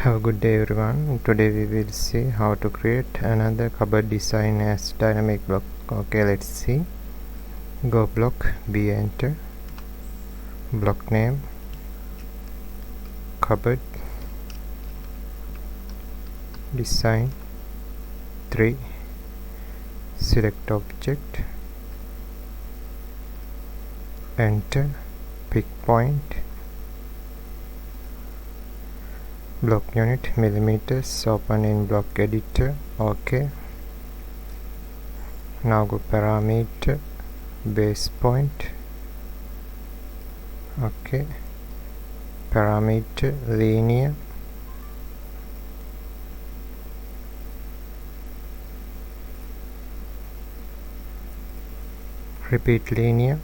Have a good day everyone. Today we will see how to create another cupboard design as dynamic block. Okay, let's see. Go block, B, enter. Block name, cupboard design 3. Select object, enter, pick point, block unit millimeters, open in block editor. Okay, now go parameter, base point. Okay, parameter linear, repeat linear,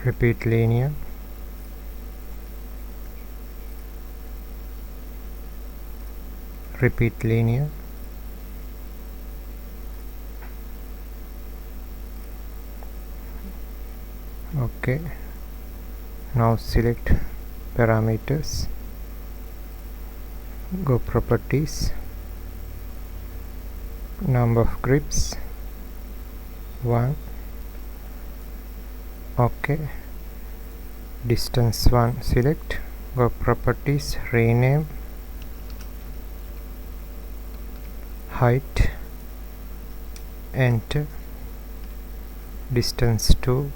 repeat linear, repeat linear, okay. Now select parameters, go properties, number of grips 1, okay. Distance 1, select, go properties, rename, height, enter. Distance 2,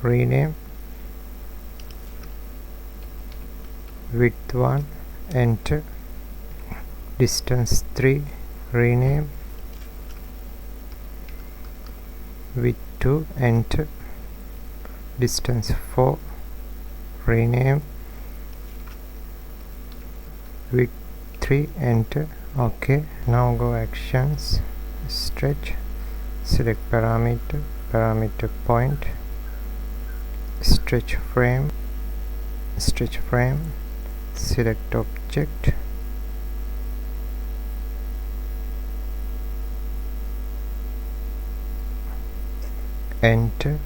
rename, width 1, enter. Distance 3, rename, width 2, enter. Distance 4, rename, width 3, enter. Okay, now go actions, stretch, select parameter, parameter point, stretch frame, select object, enter.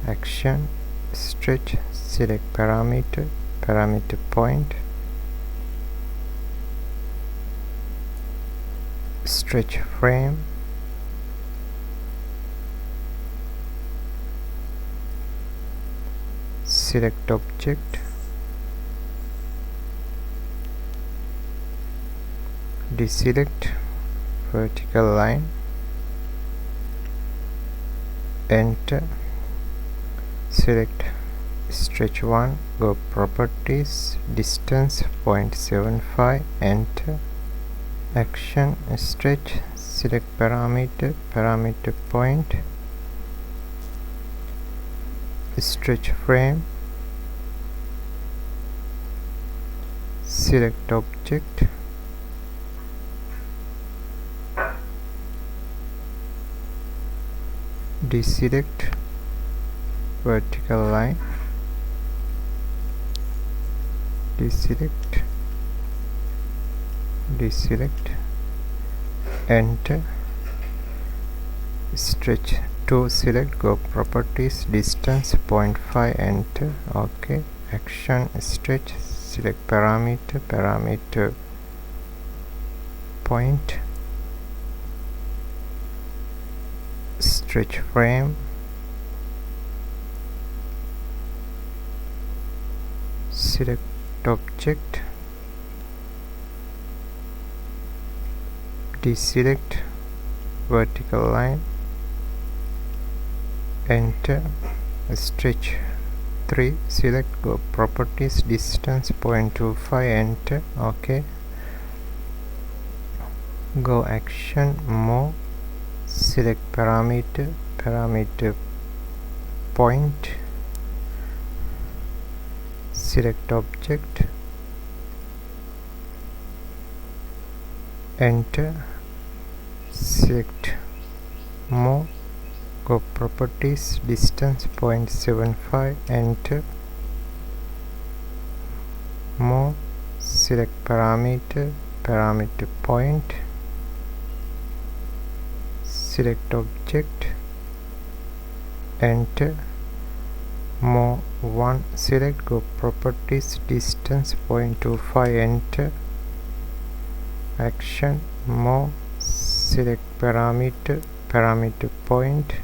Action, stretch, select parameter, parameter point, stretch frame, select object, deselect vertical line, enter. Select stretch 1, go properties, distance 0.75, enter. Action, stretch, select parameter, parameter point, stretch frame, select object, deselect vertical line, deselect, enter. Stretch 2, select, go properties, distance 0.5, enter. Okay, action, stretch, select parameter, parameter point, stretch frame, select object, deselect vertical line, enter. Stretch 3, select, go properties, distance 0.25, enter. Okay, go action, more, select parameter, parameter point, select object, enter. Select more, go properties, distance 0.75, enter. More, select parameter, parameter point, select object, enter. more 1 select, go properties, distance 0.25, enter. Action more, select parameter, parameter point,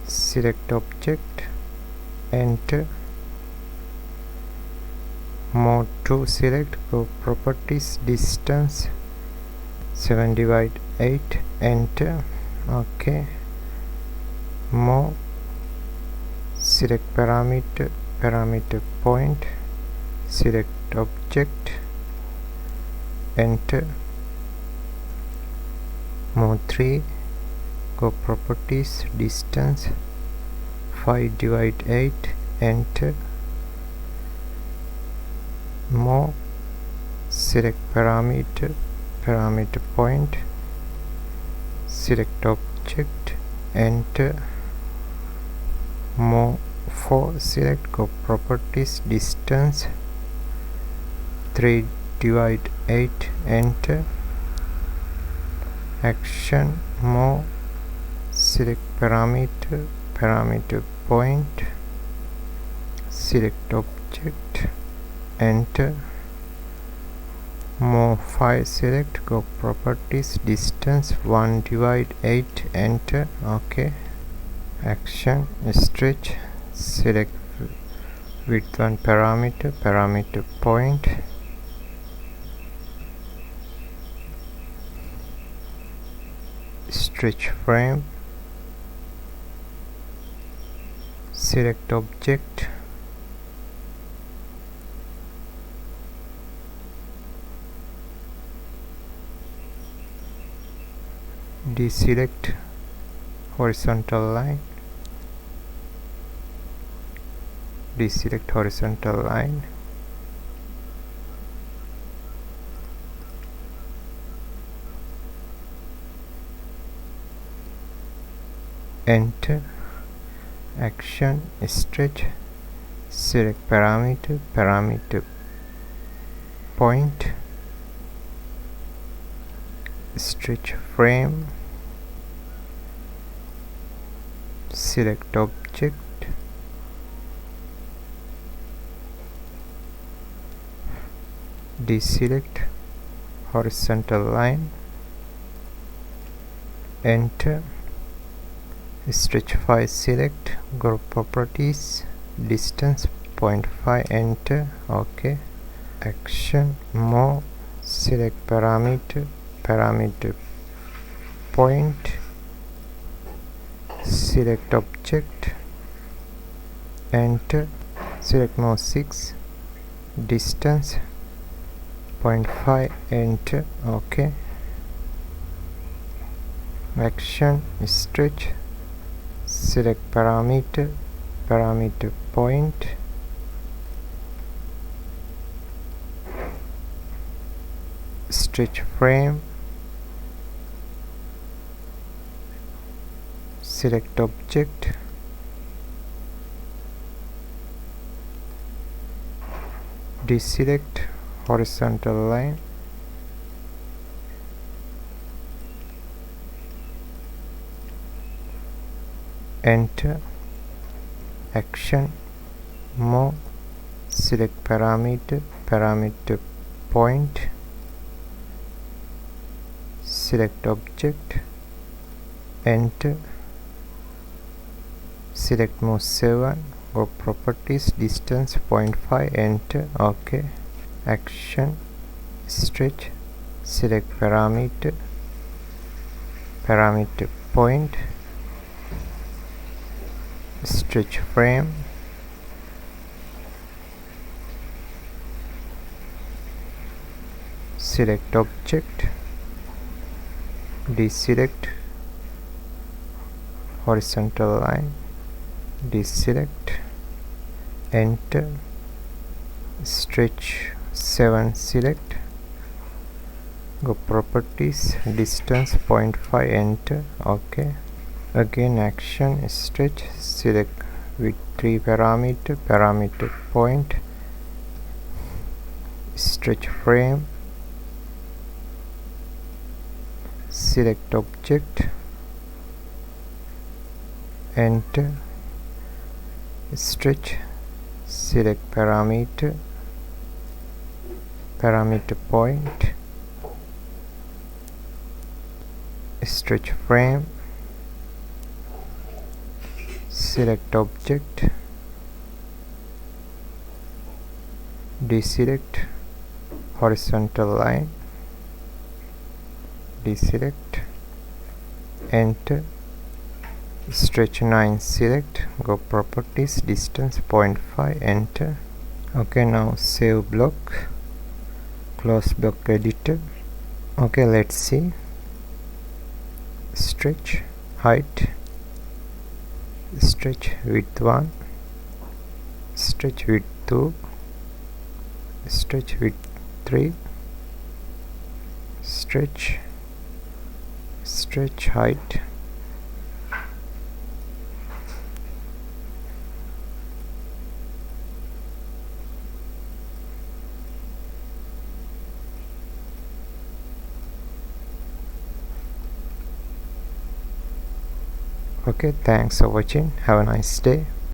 select object, enter. More 2 select, go properties, distance 7/8, enter. Okay. More, select parameter, parameter point, select object, enter. More 3, go properties, distance 5/8, enter. More, select parameter, parameter point, select object, enter. More 4 select, go properties, distance 3/8, enter. Action more, select parameter, parameter point, select object, enter. More 5 select, go properties, distance 1/8, enter. Okay. Action stretch, select width 1 parameter, parameter point, stretch frame, select object, deselect horizontal line, deselect horizontal line, enter. Action stretch, select parameter, parameter point, stretch frame, select object, deselect horizontal line, enter. Stretch 5 select, go properties, distance 0.5, enter. Okay. Action more, select parameter, parameter point, select object, enter. Select more 6, distance 0.5, enter. Okay. Action stretch, select parameter, parameter point, stretch frame, select object, deselect horizontal line, enter. Action more, select parameter, parameter point, select object, enter. Select more 7, go properties, distance 0.5, enter. Okay. Action stretch, select parameter, parameter point, stretch frame, select object, deselect horizontal line, deselect, enter. Stretch 7 select, go properties, distance 0.5, enter. Okay. Again action stretch, select with 3 parameter, parameter point, stretch frame, select object, enter. stretch, select parameter point, stretch frame, select object, deselect horizontal line, deselect, enter, stretch 9, select, go properties, distance 0.5, enter. Okay, now save block, close block editor. Okay, let's see. Stretch height, stretch width 1, stretch width 2, stretch width 3, stretch height, okay, thanks for watching. Have a nice day.